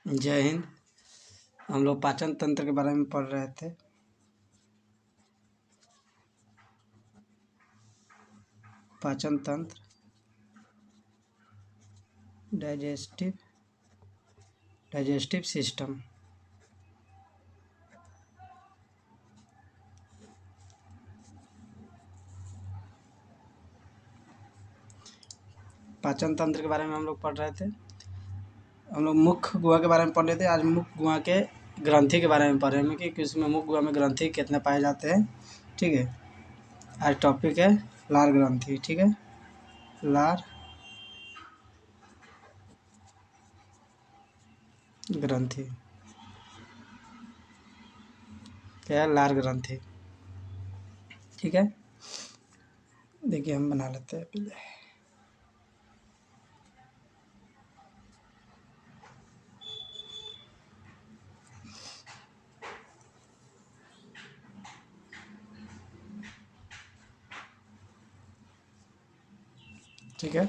जय हिंद। हम लोग पाचन तंत्र के बारे में पढ़ रहे थे। पाचन तंत्र, डाइजेस्टिव सिस्टम। पाचन तंत्र के बारे में हम लोग पढ़ रहे थे। हम लोग मुख्य गुहा के बारे में पढ़ रहे थे। आज मुख्य गुहा के ग्रंथि के बारे में पढ़ रहे हैं कि उसमें मुख्य गुहा में ग्रंथि कितने पाए जाते हैं। ठीक है, आज टॉपिक है लार ग्रंथि। ठीक है, लार ग्रंथि क्या है? लार ग्रंथि। ठीक है, देखिए हम बना लेते हैं पहले। ठीक है,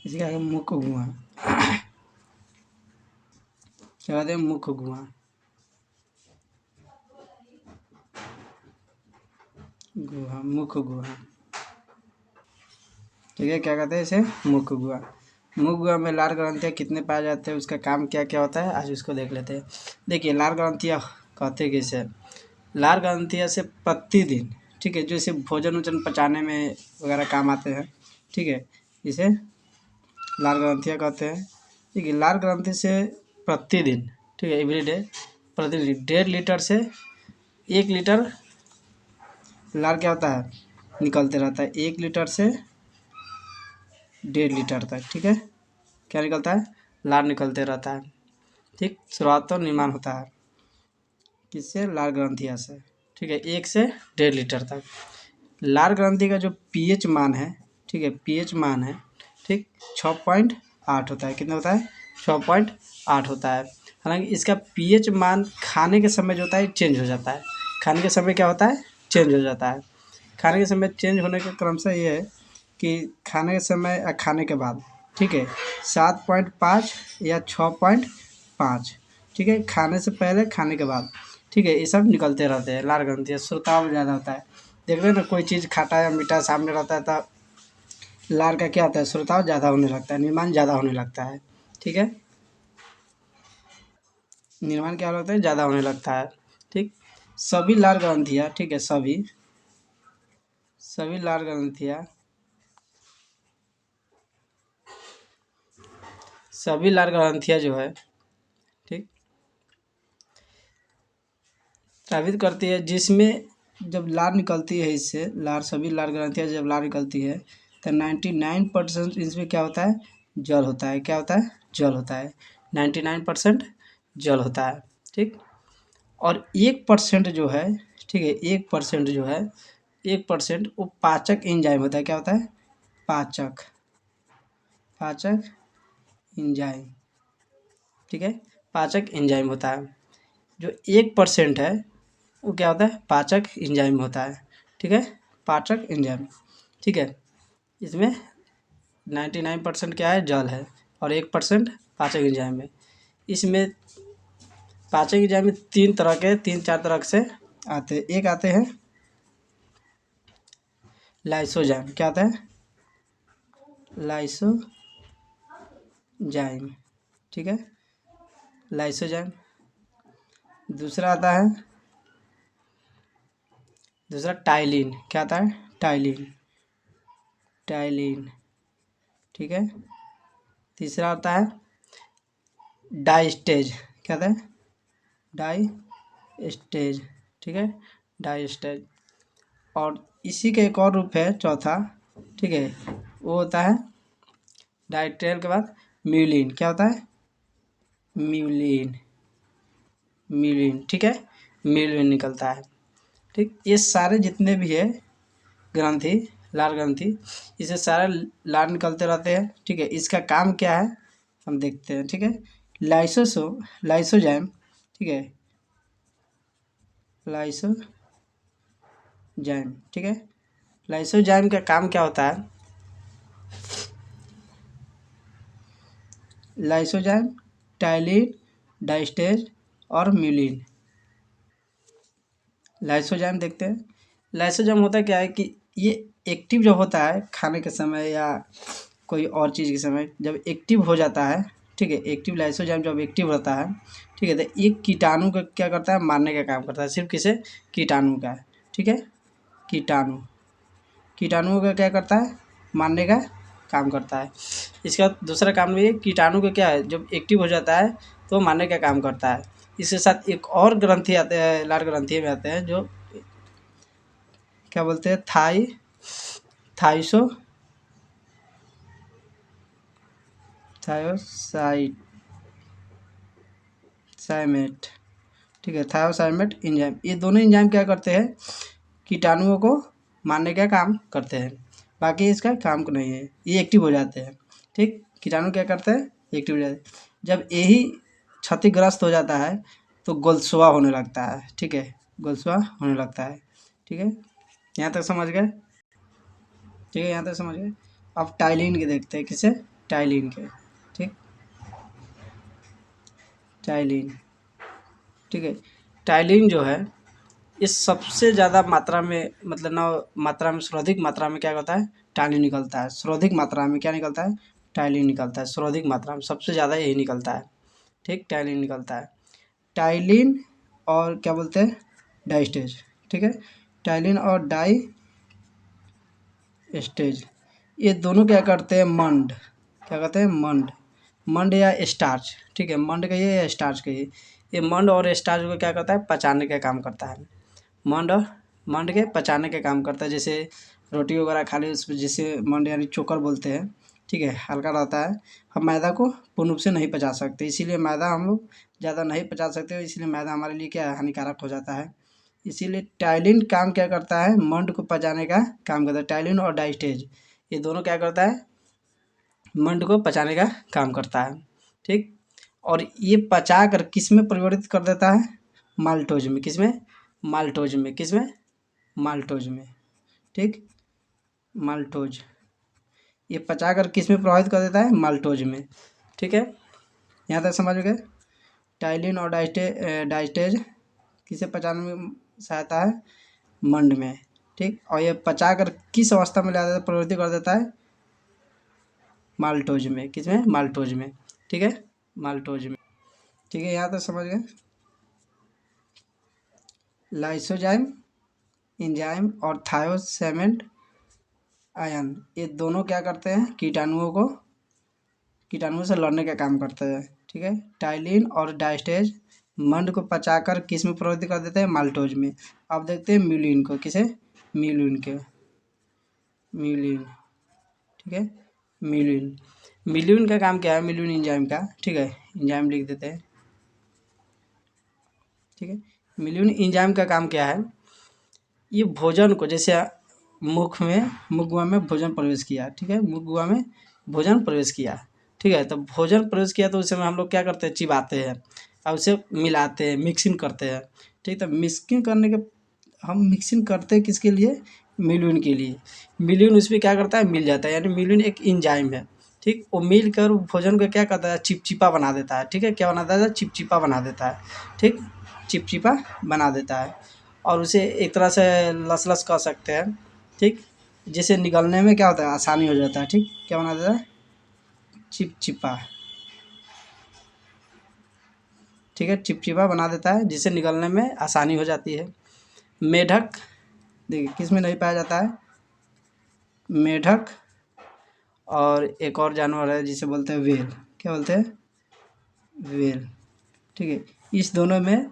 इसके आगे मुख्य गुहा क्या कहते हैं? मुख्य गुहा, मुख्य गुहा। ठीक है, क्या कहते हैं इसे? मुख्य गुहा। मुख्य गुहा में लार ग्रंथियाँ कितने पाए जाते हैं, उसका काम क्या क्या होता है, आज उसको देख लेते हैं। देखिए, लार ग्रंथियाँ कहते हैं किसे? लार ग्रंथियाँ से प्रतिदिन, ठीक है, जो इसे भोजन वोजन पचाने में वगैरह काम आते हैं। ठीक है, इसे लार ग्रंथियाँ कहते हैं। ठीक है, लार ग्रंथि से प्रतिदिन, ठीक है, एवरीडे, प्रतिदिन 1.5 लीटर से 1 लीटर लार क्या होता है? निकलते रहता है। 1 लीटर से 1.5 लीटर तक। ठीक है, क्या निकलता है? लार निकलते रहता है। ठीक, शुरुआत तो निर्माण होता है किससे? लार ग्रंथिया से। ठीक है, 1 से 1.5 लीटर तक। लार ग्रंथि का जो पीएच मान है, ठीक है, पीएच मान है, ठीक, 6.8 होता है। कितना होता है? 6.8 होता है। हालांकि इसका पीएच मान खाने के समय जो होता है चेंज हो जाता है। खाने के समय क्या होता है? चेंज हो जाता है। खाने के समय चेंज होने का क्रम से ये है कि खाने के समय या खाने के बाद, ठीक है, 7.5 या 6.5। ठीक है, खाने से पहले, खाने के बाद, ठीक है, ये सब निकलते रहते हैं। लार ग्रंथि श्रोताव ज़्यादा होता है। देख रहे हैं ना, कोई चीज़ खट्टा या मीठा सामने रहता है तो लार का क्या होता है? श्रोताव ज़्यादा होने लगता है, निर्माण ज़्यादा होने लगता है। ठीक है, निर्माण क्या होता है? ज़्यादा होने लगता है। ठीक, सभी लार ग्रंथियाँ, ठीक है, सभी लार ग्रंथियाँ, सभी लार ग्रंथियाँ जो है, ठीक, स्रावित करती है। जिसमें जब लार निकलती है, इससे लार, सभी लार ग्रंथियाँ जब लार निकलती है तो 99% इसमें क्या होता है? जल होता है। क्या होता है? जल होता है। 99% जल होता है। ठीक, और 1% जो है, ठीक है, 1% जो है, 1% वो पाचक एंजाइम होता है। क्या होता है? पाचक, पाचक एंजाइम। ठीक है, पाचक एंजाइम होता है। जो 1% है वो क्या होता है? पाचक एंजाइम होता है। ठीक है, पाचक एंजाइम। ठीक है, इसमें 99% क्या है? जल है, और 1% पाचक एंजाइम है। इसमें पाचक एंजाइम में 3-4 तरह से आते हैं। एक आते हैं लाइसोजाइम। क्या आता है? लाइसोजाइम। ठीक है, लाइसोजाइम। दूसरा आता है, दूसरा टाइलिन। क्या आता है? Ptyalin, ptyalin. ठीक है, तीसरा आता है डाइस्टेज। क्या आता है? डाइस्टेज। ठीक है, डाइस्टेज। और इसी का एक और रूप है चौथा, ठीक है, वो होता है डाइस्टेज के बाद म्यूलिन। क्या होता है? म्यूलिन, म्यूलिन। ठीक है, म्यूलिन निकलता है। ठीक, ये सारे जितने भी है ग्रंथि, लार ग्रंथि, इसे सारे लार निकलते रहते हैं। ठीक है, इसका काम क्या है हम देखते हैं। ठीक है, लाइसोजाइम, ठीक है, लाइसोजाइम। ठीक है, लाइसोजाइम का काम क्या होता है? लाइसोजाइम, टाइलिन, डाइस्टेज और म्यूलिन। लाइसोजाइम देखते हैं। लाइसोजाइम होता क्या है कि ये एक्टिव जब होता है खाने के समय या कोई और चीज़ के समय, जब एक्टिव हो जाता है, ठीक है, एक्टिव लाइसोजाइम जब एक्टिव होता है, ठीक है, तो ये कीटाणु का क्या करता है, मारने का काम करता है। सिर्फ किसे, कीटाणु का, ठीक है, कीटाणु, कीटाणुओं का क्या करता है, मारने का काम करता है। इसका दूसरा काम भी है, कीटाणु का क्या है, जब एक्टिव हो जाता है तो मारने का काम करता है। इसके साथ एक और ग्रंथि आते हैं, लार ग्रंथि में आते हैं, जो क्या बोलते हैं, थाइसो थायोसाइट साइमेट, ठीक है, थायोसाइमेट एंजाइम। ये दोनों एंजाइम क्या करते हैं, कीटाणुओं को मारने का काम करते हैं। बाकी इसका काम को नहीं है, ये एक्टिव हो जाते हैं। ठीक, कीटाणु क्या करते हैं, एक्टिव हो जाते हैं। जब यही क्षतिग्रस्त हो जाता है तो गोलसुआ होने लगता है। ठीक है, गोलसुआ होने लगता है। ठीक है, यहाँ तक समझ गए। ठीक है, यहाँ तक समझ गए। अब टाइलिन के देखते हैं, किसे, टाइलिन के। ठीक, टाइलिन, ठीक है, टाइलिन जो है ये सबसे ज़्यादा मात्रा में, मतलब ना मात्रा में, सर्वाधिक मात्रा में क्या करता है, टाइलिन निकलता है। सर्वाधिक मात्रा में क्या निकलता है, टाइलिन निकलता है। सर्वाधिक मात्रा में सबसे ज़्यादा यही निकलता है। ठीक, टाइलिन निकलता है। टाइलिन और क्या बोलते हैं, डाइस्टेज। ठीक है, टाइलिन और डाई स्टेज, ये दोनों क्या करते हैं, मंड, क्या कहते हैं, मंड, मंड या स्टार्च। ठीक है, मंड कहिए या स्टार्च कहिए, ये मंड और स्टार्च को क्या करता है, पचाने का काम करता है। मंड और मंड के पचाने का काम करता है। जैसे रोटी वगैरह खा ली उसमें, जिसे मंड यानी चोकर बोलते हैं। ठीक है, हल्का रहता है। हम मैदा को पूर्ण रूप से नहीं पचा सकते, इसीलिए मैदा हम लोग ज़्यादा नहीं पचा सकते, इसलिए मैदा हमारे लिए क्या है, हानिकारक हो जाता है। इसीलिए टाइलिन काम क्या करता है, मंड को पचाने का काम करता है। टाइलिन और डाइस्टेज ये दोनों क्या करता है, मंड को पचाने का काम करता है। ठीक, और ये पचा कर किस में परिवर्तित कर देता है, माल्टोज में। किस में, माल्टोज में। किस में, माल्टोज में। ठीक, माल्टोज, ये पचा कर किस में प्रभावित कर देता है, माल्टोज में। ठीक है, यहाँ तक समझ गए। टाइलिन और डाइस्टेज किसे पचाने में सहायता है, मंड में। ठीक, और ये पचा कर किस अवस्था में ला देता है, प्रवृत्ति कर देता है, माल्टोज में। किस में, माल्टोज में। ठीक है, माल्टोज में। ठीक है, यहाँ तक समझ गए। लाइसोजाइम एंजाइम और थायोसेमेंट आयन, ये दोनों क्या करते हैं, कीटाणुओं से लड़ने का काम करते हैं। ठीक है, टाइलिन और डाइस्टेज मंड को पचाकर किस में प्रवृत्ति कर देते हैं, माल्टोज में। अब देखते हैं म्यूलिन को, किसे, म्यूलिन के, म्यूलिन। ठीक है, म्यूलिन, म्यूलिन का काम क्या है, म्यूलिन एंजाइम का। ठीक है, एंजाइम लिख देते हैं। ठीक है, म्यूलिन एंजाइम का काम क्या है, ये भोजन को, जैसे मुख में भोजन प्रवेश किया। ठीक है, मुख में भोजन प्रवेश किया। ठीक है, तो भोजन प्रवेश किया तो उस समय हम लोग क्या करते हैं, चिबाते हैं और उसे मिलाते हैं, मिक्सिंग करते हैं। ठीक, तो मिक्सिंग करने के, हम मिक्सिंग करते हैं किसके लिए, मिलियन के लिए। मिलियन उसमें क्या करता है, मिल जाता है, यानी मिलियन एक एंजाइम है। ठीक, वो मिल कर भोजन को क्या करता है, चिपचिपा बना देता है। ठीक है, क्या बनाता है, चिपचिपा बना देता है। ठीक, चिपचिपा बना देता है और उसे एक तरह से लस-लस कह सकते हैं। ठीक, जिसे निगलने में क्या होता है, आसानी हो जाता है। ठीक, क्या बना देता है, चिपचिपा। ठीक है, चिपचिपा बना देता है जिससे निगलने में आसानी हो जाती है। मेढक, देखिए किस में नहीं पाया जाता है, मेढक और एक और जानवर है जिसे बोलते हैं व्हेल। क्या बोलते हैं, व्हेल। ठीक है, इस दोनों में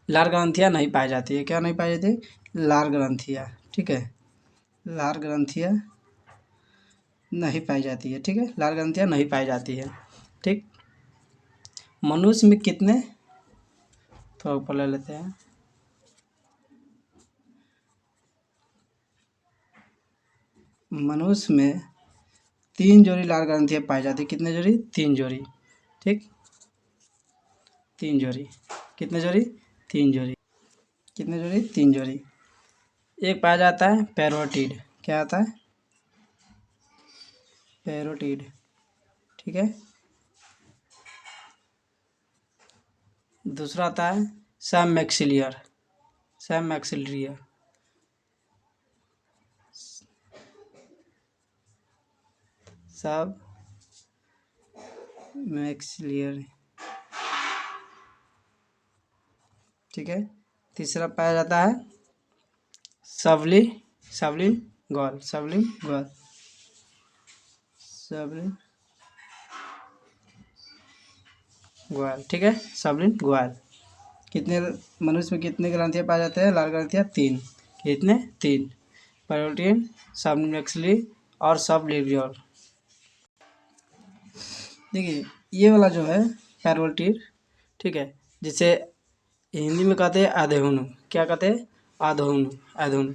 लार ग्रंथियाँ नहीं पाई जाती है। क्या नहीं पाई जाती, लार ग्रंथियाँ। ठीक है, लार ग्रंथियाँ नहीं पाई जाती है। ठीक है, लार ग्रंथियाँ नहीं पाई जाती है। ठीक, मनुष्य में कितने, थोड़ा ऊपर ले लेते हैं। मनुष्य में 3 जोड़ी लार ग्रंथियाँ पाई जाती है। कितने जोड़ी, 3 जोड़ी। ठीक, 3 जोड़ी। कितने जोड़ी, 3 जोड़ी। कितने जोड़ी, 3 जोड़ी। एक पाया जाता है पैरोटिड। क्या आता है, पैरोटिड। ठीक है, दूसरा आता है सब मैक्सिलियर, सब मैक्सिलियर, सब मैक्सिलियर, ठीक है। तीसरा पाया जाता है सबली सबलिन गॉल, सबलिन गॉल, सबलिन ग्वाल, ठीक है, सबलिन ग्वाल। कितने मनुष्य में कितने ग्रंथियाँ पाए जाते हैं? लाल ग्रंथियाँ 3। कितने? 3। पैरोटिन, सबमैक्सिली और सबलिंगुअल। देखिए ये वाला जो है पैरोटिन, ठीक है, जिसे हिंदी में कहते हैं आधेहुन। क्या कहते हैं? आधोन, आधोन।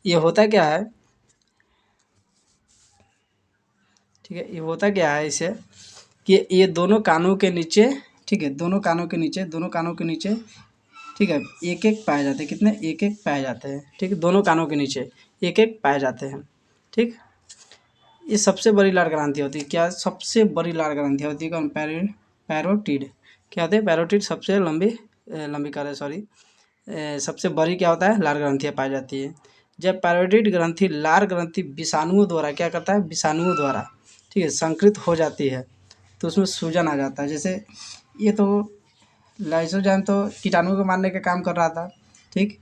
ये होता क्या है, ठीक है, ये होता क्या है इसे कि ये दोनों कानों के नीचे, ठीक है, दोनों कानों के नीचे, दोनों कानों के नीचे, ठीक है, एक एक पाए जाते हैं। कितने? एक एक पाए जाते हैं, ठीक है, दोनों कानों के नीचे एक एक पाए जाते हैं, ठीक। ये सबसे बड़ी लार ग्रंथि होती है। क्या? सबसे बड़ी लार ग्रंथि होती है कौन? पैरोटिड। क्या होते हैं? पैरोटिड सबसे लंबी, लंबी कह रहे सॉरी, सबसे बड़ी क्या होता है? लार ग्रंथियाँ पाई जाती है। जब पैरोटिड ग्रंथि लार ग्रंथि विषाणुओं द्वारा क्या करता है? विषाणुओं द्वारा, ठीक है, संकृत हो जाती है तो उसमें सूजन आ जाता है। जैसे ये तो लाइसोजाइम तो कीटाणु को मारने का काम कर रहा था, ठीक,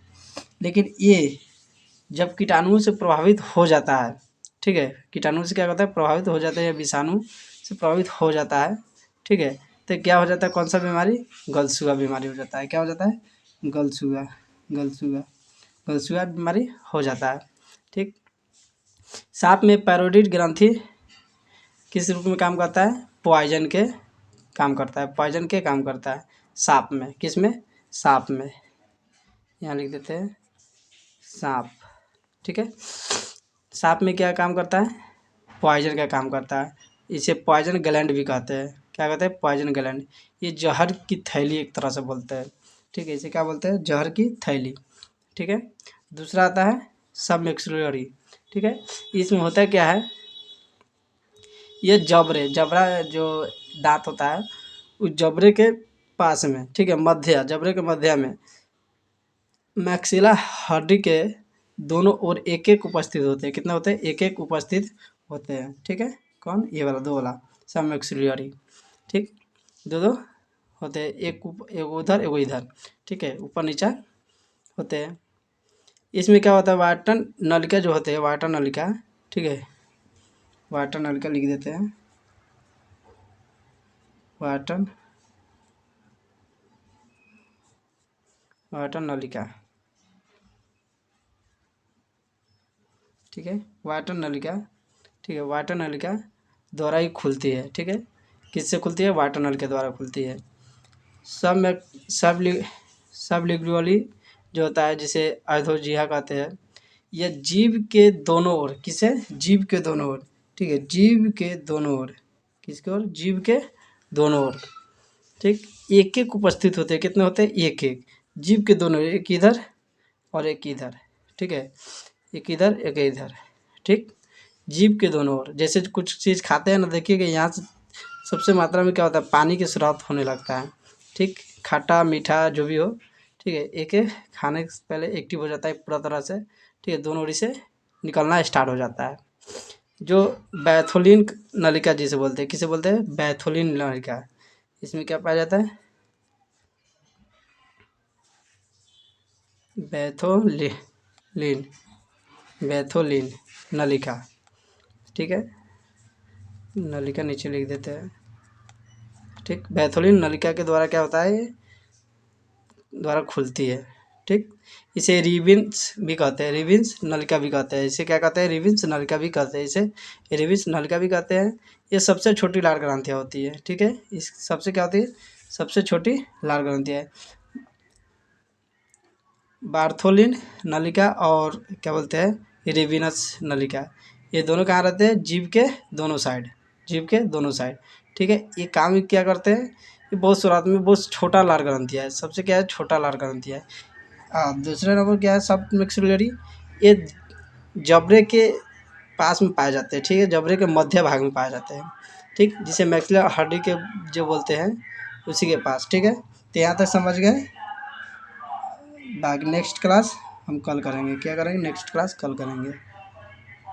लेकिन ये जब कीटाणुओं से प्रभावित हो जाता है, ठीक है, कीटाणु से क्या करता है? प्रभावित हो जाता है, या विषाणु से प्रभावित हो जाता है, ठीक है, तो क्या हो जाता है? कौन सा बीमारी? गलसुआ बीमारी हो जाता है। क्या हो जाता है? गलसुआ, गलसुआ, गलसुआ बीमारी हो जाता है, ठीक। साथ में पैरोटिड ग्रंथि किस रूप में काम करता है? पॉइजन के काम करता है, पॉइजन के काम करता है सांप में। किस में? सांप में। यहाँ लिख देते हैं सांप, ठीक है। सांप में क्या काम करता है? पॉइजन का काम करता है। इसे पॉइजन ग्लैंड भी कहते हैं। क्या कहते हैं? Poison gland. ये जहर की थैली एक तरह से बोलते हैं, ठीक है, इसे क्या बोलते हैं? जहर की थैली, ठीक है। दूसरा आता है सबमैक्सिलरी, ठीक है। इसमें होता क्या है? ये जबड़े, जबड़ा जो दांत होता है उस जबड़े के पास में, ठीक है, मध्य, जबड़े के मध्य में मैक्सिला हड्डी के दोनों ओर एक एक उपस्थित होते हैं। कितने होते हैं? एक एक उपस्थित होते हैं, ठीक है। कौन? ये वाला, दो वाला सब मैक्सिलरी, ठीक, दो दो होते हैं, एक उधर एक इधर, ठीक है, ऊपर नीचा होते हैं। इसमें क्या होता है? वाटर नलिका जो होते हैं, वाटर नलिका, ठीक है, वाटर नलिका लिख देते हैं, वाटर, वाटर नलिका, ठीक है, वाटर नलिका, ठीक है, वाटर नलिका द्वारा ही खुलती है, ठीक है। किससे खुलती है? वाटर नल के द्वारा खुलती है। सब में सबलिंगुअली जो होता है, जिसे अधोजिह्वा कहते हैं, यह जीभ के दोनों ओर, किसे? जीभ के दोनों ओर, ठीक है, जीभ के दोनों ओर, किसके ओर? जीभ के दोनों ओर, ठीक, एक एक उपस्थित होते हैं। कितने होते हैं? एक एक, जीभ के दोनों, एक इधर और एक इधर, ठीक है, एक इधर एक इधर, ठीक, जीभ के दोनों ओर। जैसे कुछ चीज़ खाते हैं ना, देखिएगा यहाँ से सबसे मात्रा में क्या होता है? पानी के स्रोत होने लगता है, ठीक, खट्टा मीठा जो भी हो, ठीक है, एक एक खाने से पहले एक्टिव हो जाता है पूरा तरह से, ठीक है, दोनों ओर से निकलना स्टार्ट हो जाता है। जो बैथोलिन नलिका जिसे बोलते हैं, किसे बोलते हैं? बैथोलिन नलिका। इसमें क्या पाया जाता है? बैथोलिन, बैथोलिन नलिका, ठीक है, नलिका नीचे लिख देते हैं, ठीक। बैथोलिन नलिका के द्वारा क्या होता है? ये द्वारा खुलती है, ठीक। इसे रिबिन्स भी कहते हैं, रिबिन्स नलिका भी कहते हैं। इसे क्या कहते हैं? रिबिन्स नलिका भी कहते हैं, इसे रिबिन्स नलिका भी कहते हैं। ये सबसे छोटी लार ग्रंथियाँ होती है, ठीक है, इस सबसे क्या होती है? सबसे छोटी लार ग्रंथियाँ है। बार्थोलिन नलिका और क्या बोलते हैं? रिबिनस नलिका, ये दोनों कहाँ रहते हैं? जीभ के दोनों साइड, जीभ के दोनों साइड, ठीक है। ये काम क्या करते हैं? ये बहुत शुरुआत में बहुत छोटा लार ग्रंथिया है, सबसे क्या है? छोटा लार ग्रंथिया है। दूसरा नंबर क्या है? सब मैक्सिलरी, ये जबड़े के पास में पाए जाते हैं, ठीक है, जबड़े के मध्य भाग में पाए जाते हैं, ठीक, जिसे मैक्सिलर हड्डी के जो बोलते हैं, उसी के पास, ठीक है। तो यहाँ तक समझ गए। बाकी नेक्स्ट क्लास हम कल करेंगे, क्या करेंगे, नेक्स्ट क्लास कल करेंगे।